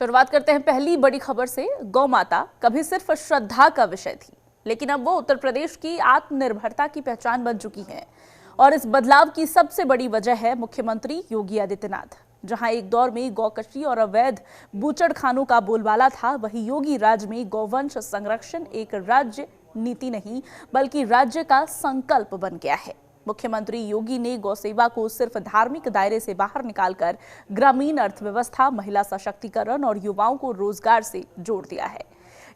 शुरुआत करते हैं पहली बड़ी खबर से। गौ माता कभी सिर्फ श्रद्धा का विषय थी, लेकिन अब वो उत्तर प्रदेश की आत्मनिर्भरता की पहचान बन चुकी है। और इस बदलाव की सबसे बड़ी वजह है मुख्यमंत्री योगी आदित्यनाथ। जहां एक दौर में गौकशी और अवैध बूचड़खानों का बोलबाला था, वहीं योगी राज में गौवंश संरक्षण एक राज्य नीति नहीं बल्कि राज्य का संकल्प बन गया है। मुख्यमंत्री योगी ने गौसेवा को सिर्फ धार्मिक दायरे से बाहर निकालकर ग्रामीण अर्थव्यवस्था, महिला सशक्तिकरण और युवाओं को रोजगार से जोड़ दिया है।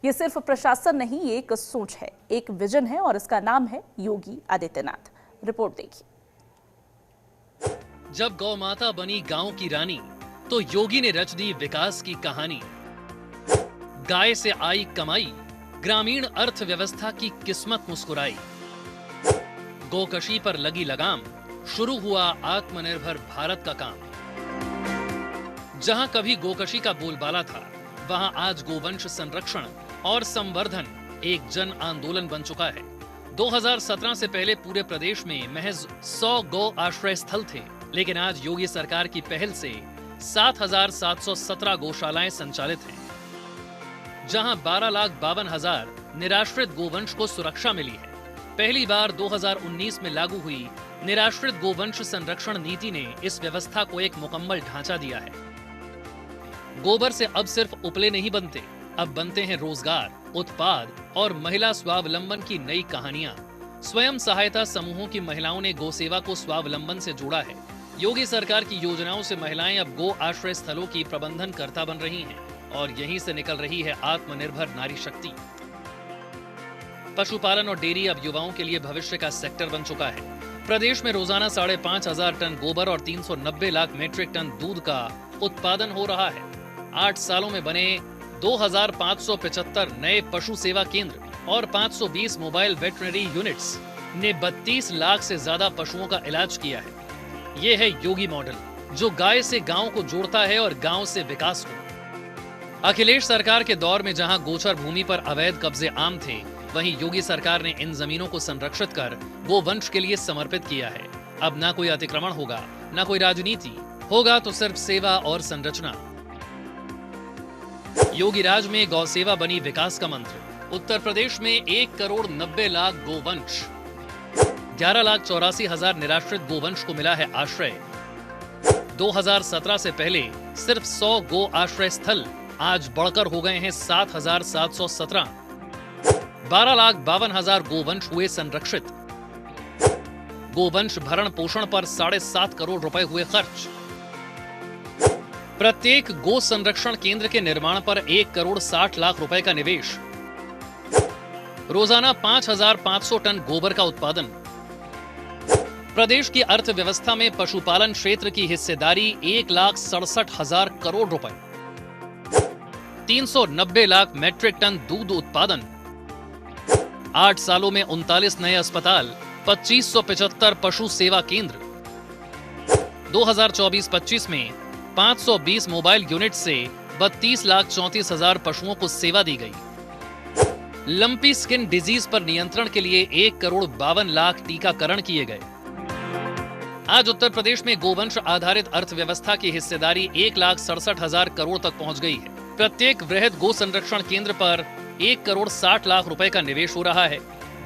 ये सिर्फ प्रशासन नहीं, ये एक सोच है, एक विजन है और इसका नाम है योगी आदित्यनाथ। रिपोर्ट देखिए। जब गौ माता बनी गांव की रानी, तो योगी ने रच दी विकास की कहानी। गाय से आई कमाई, ग्रामीण अर्थव्यवस्था की किस्मत मुस्कुराई। गोकशी पर लगी लगाम, शुरू हुआ आत्मनिर्भर भारत का काम। जहां कभी गोकशी का बोलबाला था, वहां आज गोवंश संरक्षण और संवर्धन एक जन आंदोलन बन चुका है। 2017 से पहले पूरे प्रदेश में महज 100 गौ आश्रय स्थल थे, लेकिन आज योगी सरकार की पहल से 7,717 गौशालाएं संचालित हैं, जहां 12,52,000 निराश्रित गोवंश को सुरक्षा मिली है। पहली बार 2019 में लागू हुई निराश्रित गोवंश संरक्षण नीति ने इस व्यवस्था को एक मुकम्मल ढांचा दिया है। गोबर से अब सिर्फ उपले नहीं बनते, अब बनते हैं रोजगार, उत्पाद और महिला स्वावलंबन की नई कहानियां। स्वयं सहायता समूहों की महिलाओं ने गोसेवा को स्वावलंबन से जोड़ा है। योगी सरकार की योजनाओं से महिलाएं अब गो आश्रय स्थलों की प्रबंधनकर्ता बन रही हैं और यहीं से निकल रही है आत्मनिर्भर नारी शक्ति। पशुपालन और डेयरी अब युवाओं के लिए भविष्य का सेक्टर बन चुका है। प्रदेश में रोजाना 5,500 टन गोबर और 390 लाख मीट्रिक टन दूध का उत्पादन हो रहा है। 8 सालों में बने 2,575 नए पशु सेवा केंद्र और 520 मोबाइल वेटरनरी यूनिट्स ने 32 लाख से ज्यादा पशुओं का इलाज किया है। ये है योगी मॉडल, जो गाय से गांव को जोड़ता है और गांव से विकास को। अखिलेश सरकार के दौर में जहां गोचर भूमि पर अवैध कब्जे आम थे, वहीं योगी सरकार ने इन जमीनों को संरक्षित कर गोवंश के लिए समर्पित किया है। अब ना कोई अतिक्रमण होगा, ना कोई राजनीति, होगा तो सिर्फ सेवा और संरचना। योगी राज में गौ सेवा बनी विकास का मंत्र। उत्तर प्रदेश में 1,90,00,000 गोवंश, 11,84,000 निराश्रित गोवंश को मिला है आश्रय। 2017 से पहले सिर्फ 100 गो आश्रय स्थल आज बढ़कर हो गए हैं 7,717। 12,52,000 गोवंश हुए संरक्षित। गोवंश भरण पोषण पर 7.5 करोड़ रुपए हुए खर्च। प्रत्येक गो संरक्षण केंद्र के निर्माण पर 1,60,00,000 रुपए का निवेश। रोजाना 5,500 टन गोबर का उत्पादन। प्रदेश की अर्थव्यवस्था में पशुपालन क्षेत्र की हिस्सेदारी 1,67,000 करोड़ रुपए। 390 लाख मीट्रिक टन दूध उत्पादन। 8 सालों में 39 नए अस्पताल, 2,575 पशु सेवा केंद्र। 2024-25 में 520 मोबाइल यूनिट से 32,34,000 पशुओं को सेवा दी गई। लंपी स्किन डिजीज पर नियंत्रण के लिए 1,52,00,000 टीकाकरण किए गए। आज उत्तर प्रदेश में गोवंश आधारित अर्थव्यवस्था की हिस्सेदारी 1,67,000 करोड़ तक पहुंच गई है। प्रत्येक वृहद गो संरक्षण केंद्र पर 1,60,00,000 रुपए का निवेश हो रहा है।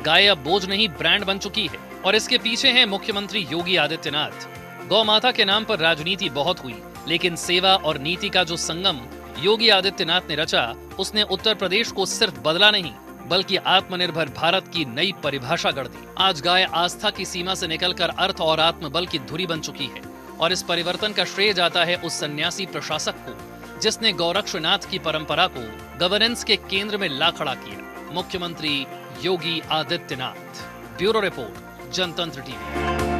गाय अब बोझ नहीं, ब्रांड बन चुकी है और इसके पीछे हैं मुख्यमंत्री योगी आदित्यनाथ। गौ माता के नाम पर राजनीति बहुत हुई, लेकिन सेवा और नीति का जो संगम योगी आदित्यनाथ ने रचा, उसने उत्तर प्रदेश को सिर्फ बदला नहीं बल्कि आत्मनिर्भर भारत की नई परिभाषा गढ़ दी। आज गाय आस्था की सीमा से निकलकर अर्थ और आत्मबल की धुरी बन चुकी है और इस परिवर्तन का श्रेय जाता है उस सन्यासी प्रशासक को जिसने गौरक्षनाथ की परंपरा को गवर्नेंस के केंद्र में ला खड़ा किया, मुख्यमंत्री योगी आदित्यनाथ। ब्यूरो रिपोर्ट, जनतंत्र टीवी।